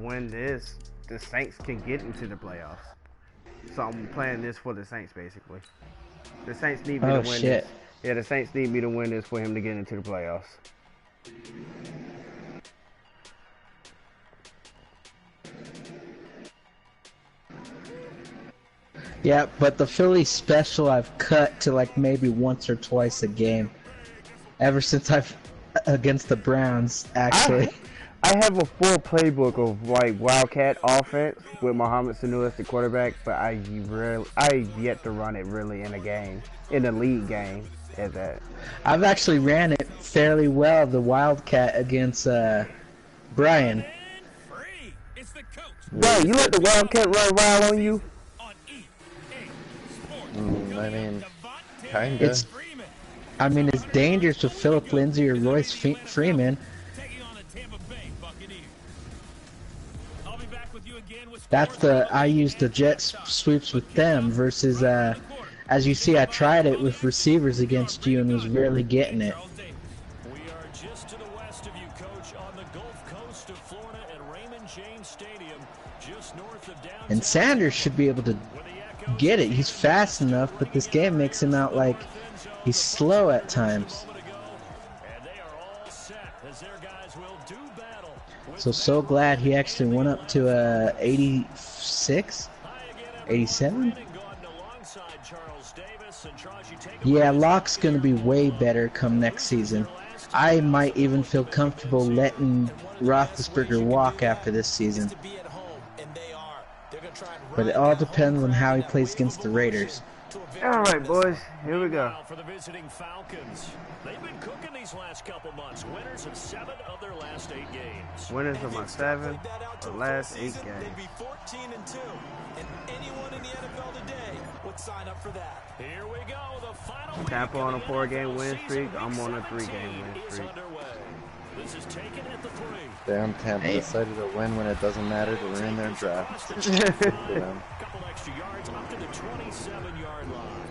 win this, the Saints can get into the playoffs. So I'm playing this for the Saints, basically. The Saints need me to win this. Yeah, the Saints need me to win this for him to get into the playoffs. Yeah, but the Philly special I've cut to like maybe once or twice a game. Ever since I've against the Browns, actually. I have a full playbook of like Wildcat offense with Mohamed Sanu as the quarterback, but I yet to run it really in a game, in a league game. At that, I've actually ran it fairly well, the Wildcat against Brian. Bro, you let the Wildcat run wild on you? I mean, kinda. I mean, it's dangerous with Philip Lindsay or Royce Freeman. I use the jet sweeps with them versus, as you see, I tried it with receivers against you and was rarely getting it. We are just to the west of you, Coach, on the Gulf Coast of Florida at Raymond James Stadium, just north of downtown. And Sanders should be able to get it. He's fast enough, but this game makes him out like he's slow at times. So glad he actually went up to 86, 87. Yeah, Locke's gonna be way better come next season. I might even feel comfortable letting Roethlisberger walk after this season. But it all depends on how he plays against the Raiders. Alright, boys, here we go. For the visiting Falcons. They've been cooking these last couple months. Winners of 7 of their last 8 games. Winners of my 7 of the last 8 games. They'd be 14-2, and anyone in the NFL today would sign up for that. Here we go, the final. Tampa on a 4-game win streak. I'm on a 3-game win streak. This is taken at the 3. Damn, Tampa decided to win when it doesn't matter to win their draft. Couple extra yards up to the 27-yard line.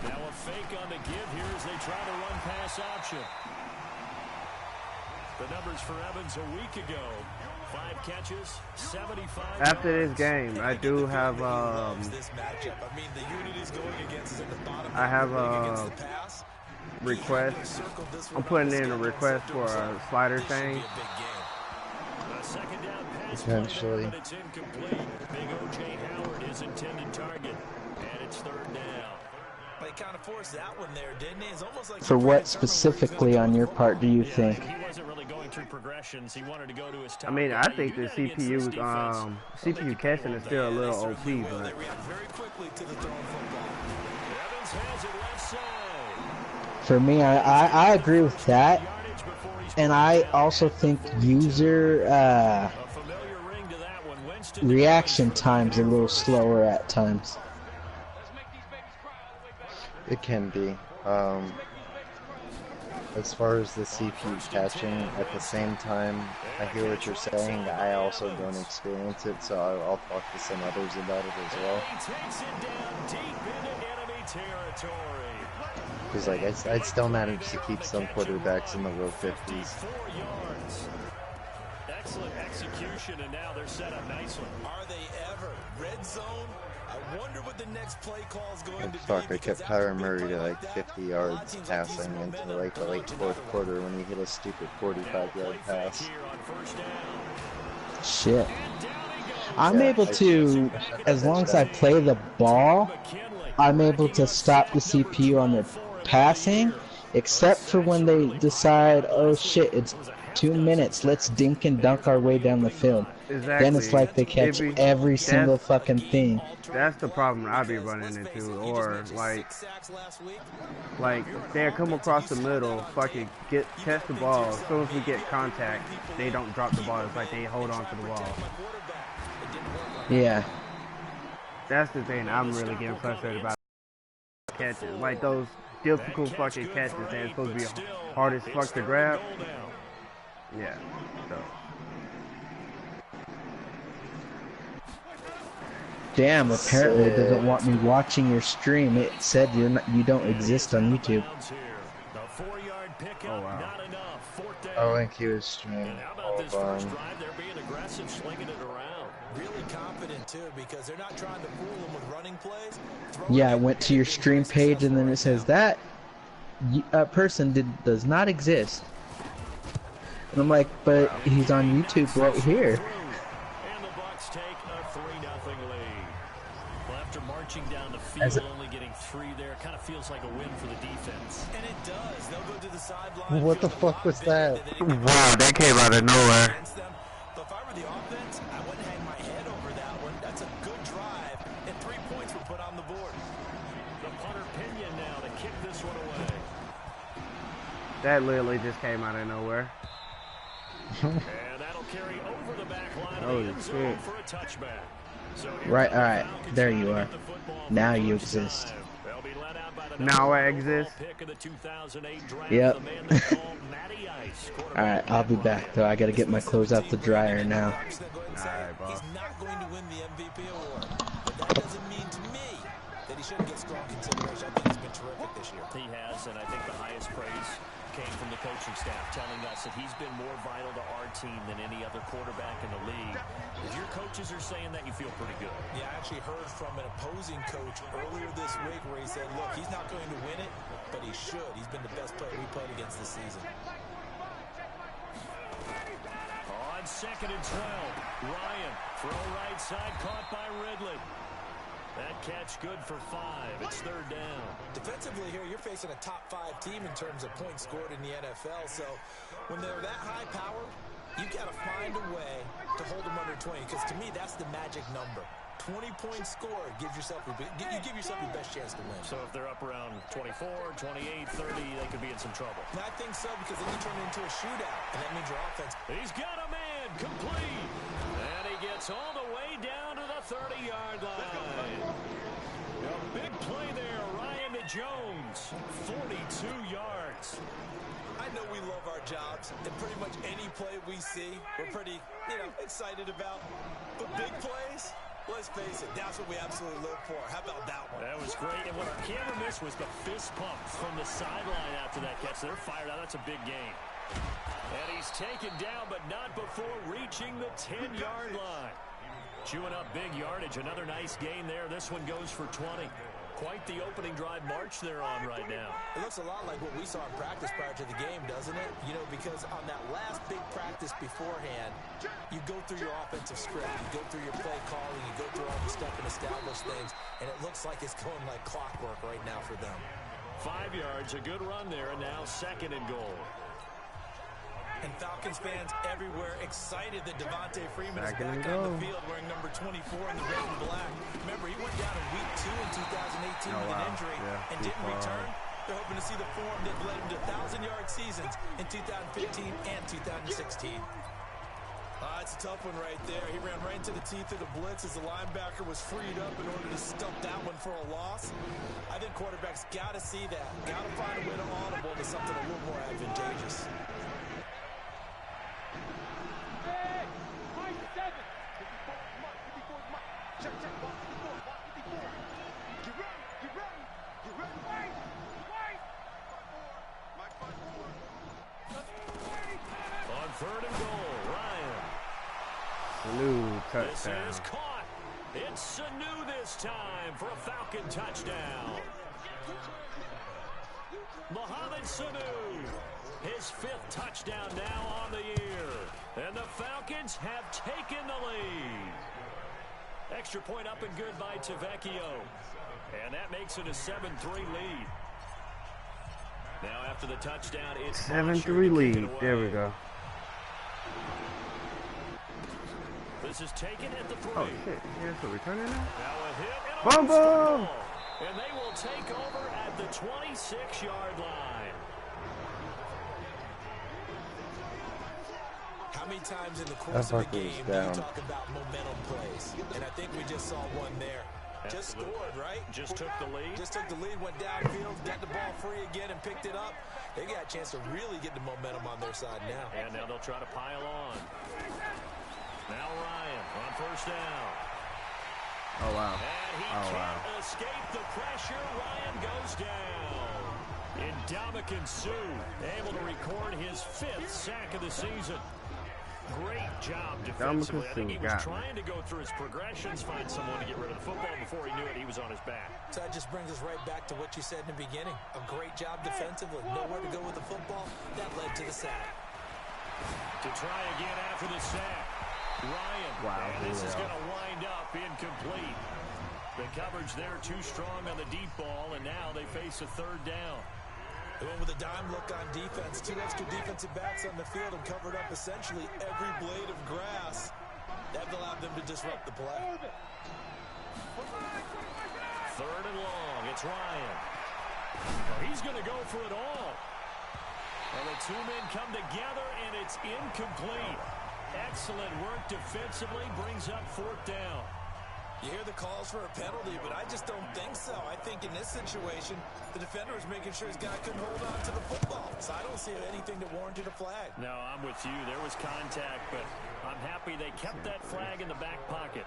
Now a fake on the give here as they try to run pass option. The numbers for Evans a week ago. 5 catches, 75. After this game, I do have I have a request. I'm putting in a request for a slider thing. Potentially. But it's incomplete. Big O.J. Howard is intended target, and it's 3rd down. But he kind of forced that one there, didn't he? It's almost like For what specifically on your part do you think? He wasn't really going through progressions. He wanted to go to his top. I mean, I think the CPU catching is still a little OP, but they react very quickly to the throwing football. Evans has it left side. For me, I agree with that, and I also think user reaction time's a little slower at times. It can be. As far as the CPU catching, at the same time, I hear what you're saying. I also don't experience it, so I'll talk to some others about it as well. Because like I'd still manage to keep some quarterbacks in the low 50s. Excellent execution, and now they're set up nicely. Are they ever? Red zone? I wonder what the next play call is going to be. Fuck, I kept Kyler Murray to like 50 yards passing into like the late 4th quarter when he hit a stupid 45-yard pass. Shit. I'm able to, as long as I play the ball, I'm able to stop the CPU on their passing, except for when they decide, oh shit, it's 2 minutes, let's dink and dunk our way down the field. Exactly. Then it's like they catch every single fucking thing. That's the problem I be running into, or like they'll come across the middle, fucking catch the ball. As soon as we get contact, they don't drop the ball. It's like they hold on to the ball. Yeah. That's the thing I'm really getting frustrated about. Catches, like those difficult fucking catches that's supposed to be hard as fuck to grab. Yeah. So. Damn, apparently it doesn't want me watching your stream. It said you don't exist on YouTube. Oh wow. I think he was streaming. How about this first drive? They're being aggressive, slinging it around. Really confident, too, because they're not trying to fool them with running plays. Yeah, I went to your stream page and then it says that person does not exist. And I'm like, but he's on YouTube right here. And the Bucks take a 3-0 lead. Well, after marching down the field, only getting 3 there, kind of feels like a win for the defense. And it does. They'll go to the sideline. What the fuck was that? Wow, that came out of nowhere. But if I were the offense, I wouldn't hang my head over that one. That's a good drive, and 3 points were put on the board. The punter Pinion now to kick this one away. That literally just came out of nowhere. And that'll carry over the back line of the end zone for a touchback. So Right, alright, there you are. Now you exist. Now I exist. Yep. Alright, I'll be back though. I gotta get my clothes out the dryer now. Alright, boss. He's not going to win the MVP award, but that doesn't mean to me that he shouldn't get strong consideration. I think he's been terrific this year. He has, and I think the highest praise came from the coaching staff telling us that he's been more vital to our team than any other quarterback in the league. If your coaches are saying that, you feel pretty good. Yeah, I actually heard from an opposing coach earlier this week where he said, look, he's not going to win it, but he should. He's been the best player we played against this season. On 2nd and 12, Ryan, throw right side, caught by Ridley. That catch good for 5. It's 3rd down. Defensively here, you're facing a top 5 team in terms of points scored in the NFL. So when they're that high power, you got to find a way to hold them under 20. Because to me, that's the magic number. 20 points scored gives yourself you give yourself your best chance to win. So if they're up around 24, 28, 30, they could be in some trouble. And I think so, because then you turn it into a shootout, and that means your offense. He's got a man complete, and he gets all the way down to the 30-yard line. A big play there, Ryan to Jones, 42 yards. I know we love our jobs, and pretty much any play we see, we're pretty, excited about. But big plays, let's face it, that's what we absolutely live for. How about that one? That was great, and what our camera missed was the fist pump from the sideline after that catch. They're fired out. That's a big game. And he's taken down, but not before reaching the 10-yard line. Chewing up big yardage. Another nice gain there. This one goes for 20. Quite the opening drive march they're on right now. It looks a lot like what we saw in practice prior to the game, doesn't it? Because on that last big practice beforehand, you go through your offensive script, you go through your play calling, you go through all the stuff and establish things, and it looks like it's going like clockwork right now for them. 5 yards, a good run there, and now 2nd and goal. And Falcons fans everywhere excited that Devontae Freeman is back on the field wearing number 24 in the red and black. Remember, he went down in week 2 in 2018 with an injury and didn't return. They're hoping to see the form that led him to 1,000-yard seasons in 2015 and 2016. It's a tough one right there. He ran right into the teeth of the blitz as the linebacker was freed up in order to stump that one for a loss. I think quarterbacks got to see that. Got to find a way to audible to something a little more advantageous. On 3rd and goal, Ryan. Sanu touchdown. This is caught. It's Sanu this time for a Falcon touchdown. Mohamed Sanu, his 5th touchdown now on the year. And the Falcons have taken the lead. Extra point up and good by Tavecchio. And that makes it a 7-3 lead. Now after the touchdown, it's 7-3 lead. There we go. This is taken at the 3. Oh shit! Here's the returner now. Now a hit and a Boom boom! And they will take over at the 26-yard line. How many times in the course of a game do you talk about momentum plays? And I think we just saw one there. Just scored, right? Just took the lead. Just took the lead, went downfield, got the ball free again, and picked it up. They got a chance to really get the momentum on their side now. And now they'll try to pile on. Now Ryan on 1st down. Oh, wow. And he can't escape the pressure. Ryan goes down. Ndamukong Suh able to record his 5th sack of the season. Great job defensively. I think he was trying to go through his progressions, find someone to get rid of the football. Before he knew it, he was on his back. So that just brings us right back to what you said in the beginning. A great job defensively. Nowhere to go with the football. That led to the sack. To try again after the sack. Ryan. Wow. And this is going to wind up incomplete. The coverage there too strong on the deep ball, and now they face a 3rd down. They went with a dime look on defense. 2 extra defensive backs on the field and covered up essentially every blade of grass. That allowed them to disrupt the play. 3rd and long. It's Ryan. Well, he's going to go for it all. And the 2 men come together, and it's incomplete. Excellent work defensively. Brings up 4th down. You hear the calls for a penalty, but I just don't think so. I think in this situation, the defender is making sure his guy couldn't hold on to the football. So I don't see anything that warranted a flag. No, I'm with you. There was contact, but I'm happy they kept that flag in the back pocket.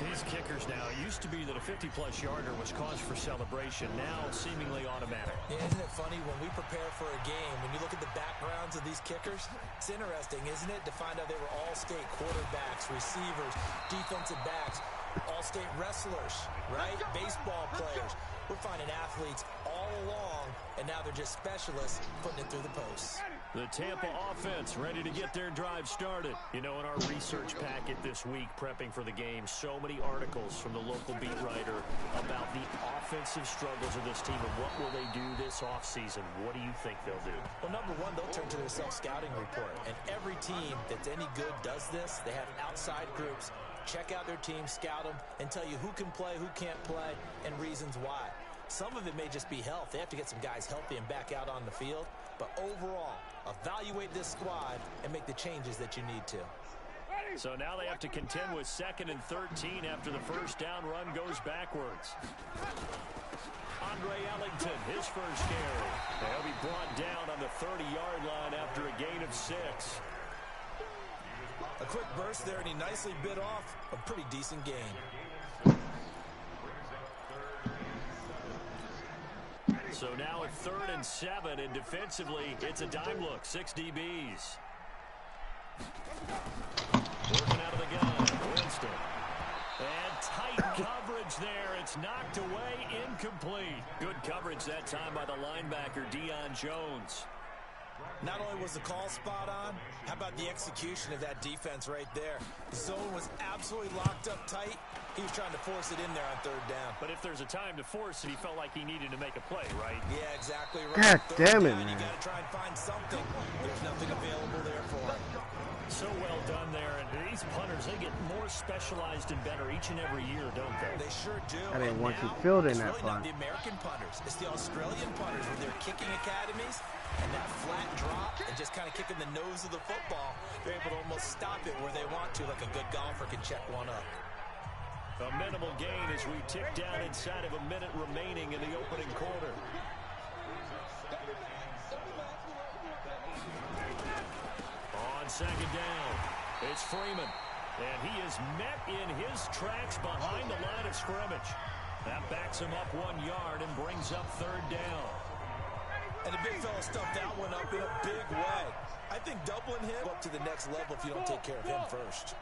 These kickers now, it used to be that a 50-plus yarder was cause for celebration. Now, seemingly automatic. Yeah, isn't it funny when we prepare for a game, when you look at the backgrounds of these kickers, it's interesting, isn't it, to find out they were all-state quarterbacks, receivers, defensive backs, all-state wrestlers, right? Baseball players. We're finding athletes all along, and now they're just specialists putting it through the posts. The Tampa offense ready to get their drive started. You know, in our research packet this week, prepping for the game, so many articles from the local beat writer about the offensive struggles of this team and what will they do this offseason. What do you think they'll do? Well, number one, they'll turn to their self-scouting report. And every team that's any good does this. They have outside groups. Check out their team, scout them, and tell you who can play, who can't play, and reasons why. Some of it may just be health. They have to get some guys healthy and back out on the field. But overall, evaluate this squad and make the changes that you need to. So now they have to contend with 2nd and 13 after the first down run goes backwards. Andre Ellington, his first carry. They'll be brought down on the 30-yard line after a gain of 6. A quick burst there, and he nicely bit off a pretty decent gain. So now at 3rd and 7, and defensively, it's a dime look. 6 DBs. Working out of the gun, Winston. And tight coverage there. It's knocked away, incomplete. Good coverage that time by the linebacker, Deion Jones. Not only was the call spot on, how about the execution of that defense right there? The zone was absolutely locked up tight. He was trying to force it in there on 3rd down. But if there's a time to force it, he felt like he needed to make a play, right? Yeah, exactly right. God damn it, man. You got to try and find something. There's nothing available there for him. So well done there. And these punters, they get more specialized and better each and every year, don't they? They sure do. I didn't want you now, fielding that really punt. Not the American punters. It's the Australian punters with their kicking academies. And that flat drop and just kind of kicking the nose of the football, they're able to almost stop it where they want to, like a good golfer can check one up. A minimal gain as we tick down inside of a minute remaining in the opening quarter. On 2nd down, it's Freeman. And he is met in his tracks behind the line of scrimmage. That backs him up 1 yard and brings up 3rd down. And the big fella stuffed that one up in a big way. I think doubling him up to the next level if you don't take care of him first.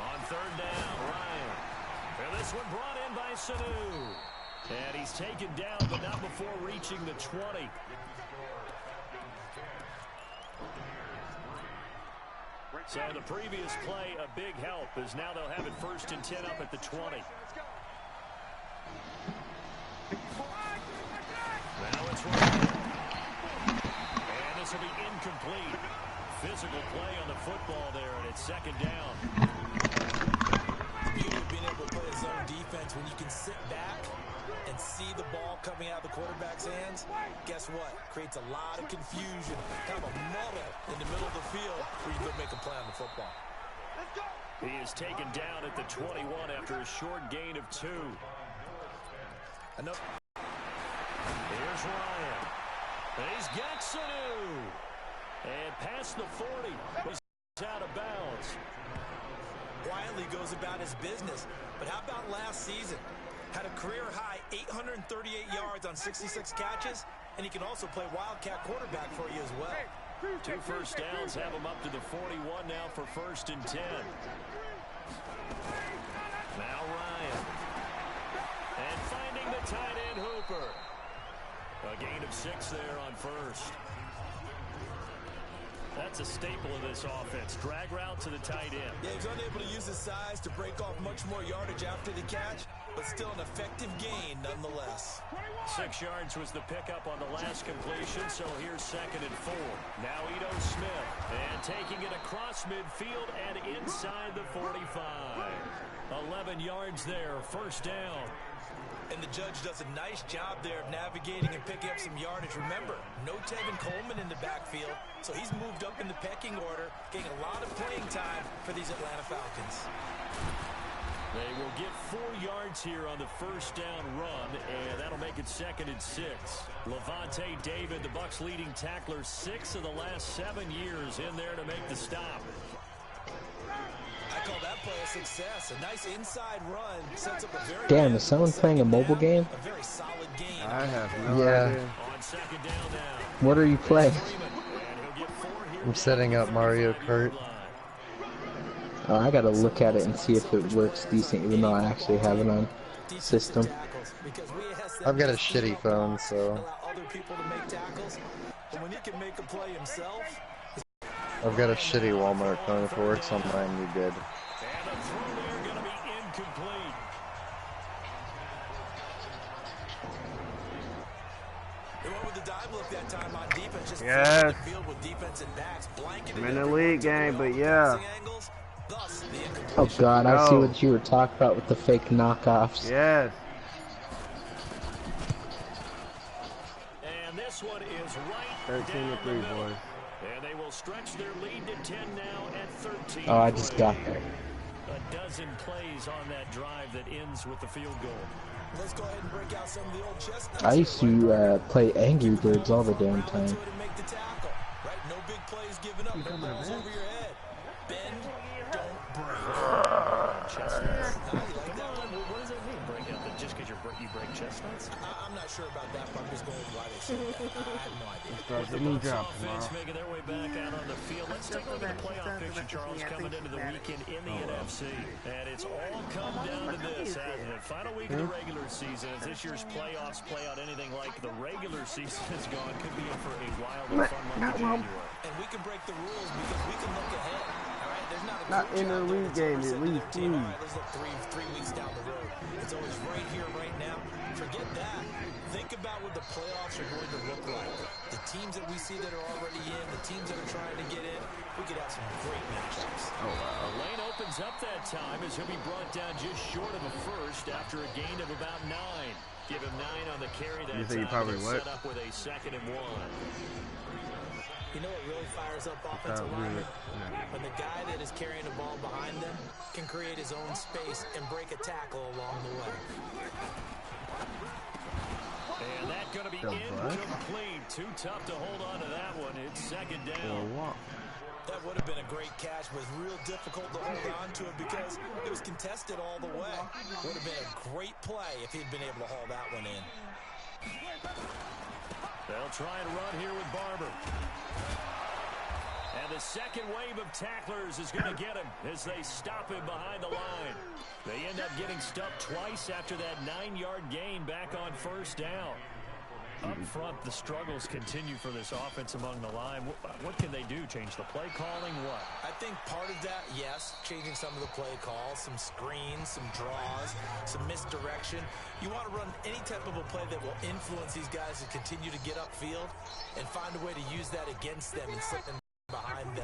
On 3rd down, Ryan. And this one brought in by Sanu. And he's taken down, but not before reaching the 20. So the previous play, a big help, as now they'll have it 1st and 10 up at the 20. Now it's Ryan. And this will be incomplete. Physical play on the football there, and it's 2nd down. The beauty of being able to play a zone defense when you can sit back and see the ball coming out of the quarterback's hands, guess what? Creates a lot of confusion, kind of a muddle in the middle of the field where you can go make a play on the football. He is taken down at the 21 after a short gain of 2. Enough. Here's Ryan. And he's got Sanu. And past the 40. He's out of bounds. quietly goes about his business. But how about last season? Had a career-high 838 yards on 66 catches, and he can also play wildcat quarterback for you as well. 2 first downs have him up to the 41 now for 1st and 10. Now Ryan. And finding the tight end Hooper. A gain of 6 there on 1st. That's a staple of this offense. Drag route to the tight end. Yeah, he's unable to use his size to break off much more yardage after the catch, but still an effective gain nonetheless. 6 yards was the pickup on the last completion, so here's 2nd and 4. Now Ito Smith, and taking it across midfield and inside the 45. 11 yards there, 1st down. And the judge does a nice job there of navigating and picking up some yardage. Remember, no Tevin Coleman in the backfield, so he's moved up in the pecking order, getting a lot of playing time for these Atlanta Falcons. They will get 4 yards here on the 1st down run, and that'll make it 2nd and 6. Levante David, the Bucs' leading tackler, 6 of the last 7 years in there to make the stop. I call that play a success. A nice inside run sets up a very Damn, is someone playing a mobile game? A very solid game. I have no idea. On 2nd down now. What are you playing? I'm setting up Mario Kart. Oh, I gotta look at it and see if it works decent, even though I actually have it on system. I've got a shitty phone, so I've got a shitty Walmart phone. If it works on mine, you're good. And the throw there going to be incomplete. They went with the dive look that time on defense. Just Yes. the field with defense and backs, blanketed I'm in the league game, but yeah. Thus, the Oh god, I see No. what you were talking about with the fake knockoffs. Yes. And this one is right 13 to 3, boys. And they will stretch their lead to 10 now at 13. Oh, I just got there. A dozen plays on that drive that ends with the field goal. Let's go ahead and break out some of the old chestnuts. I used to play Angry Birds all the damn time. Make the tackle, right? No big plays given up. No balls over your head. Bend, don't break. Chestnuts. Come on, what does that mean? Break out just because you break chestnuts? I'm not sure about that, but I'm just going with why they say that. I have no idea. Starts a new job Offense tomorrow. making their way back out on the field. Let's take a look at the playoff picture, Charles, coming into the weekend in the NFC. And it's all come down to this, hasn't it? Final week of the regular season. As this year's playoffs play out anything like the regular season is gone, could be in for a wild and fun month of January. And we can break the rules because we can look ahead. All right, there's not a Not coach in the out there league that's game, ever at said to least their team, two. all right, let's look three weeks down the road. It's always right here, right now. Forget that. Think about what the playoffs are going to look like. The teams that we see that are already in, the teams that are trying to get in, we could have some great matchups. Oh, wow. The lane opens up that time as he'll be brought down just short of a first after a gain of about 9. Give him 9 on the carry that You think he time. probably and what? set up with a 2nd and 1. You know what really fires up offensive linemen? When the guy that is carrying the ball behind them can create his own space and break a tackle along the way. And that's going to be incomplete. Too tough to hold on to that one. It's 2nd down. That would have been a great catch, but real difficult to hold on to it because it was contested all the way. Would have been a great play if he'd been able to haul that one in. They'll try and run here with Barber. And the second wave of tacklers is going to get him as they stop him behind the line. They end up getting stuffed twice after that 9-yard gain back on 1st down. Up front, the struggles continue for this offense among the line. What can they do? Change the play calling? What? I think part of that, yes, changing some of the play calls, some screens, some draws, some misdirection. You want to run any type of a play that will influence these guys to continue to get upfield and find a way to use that against them and slip them behind them.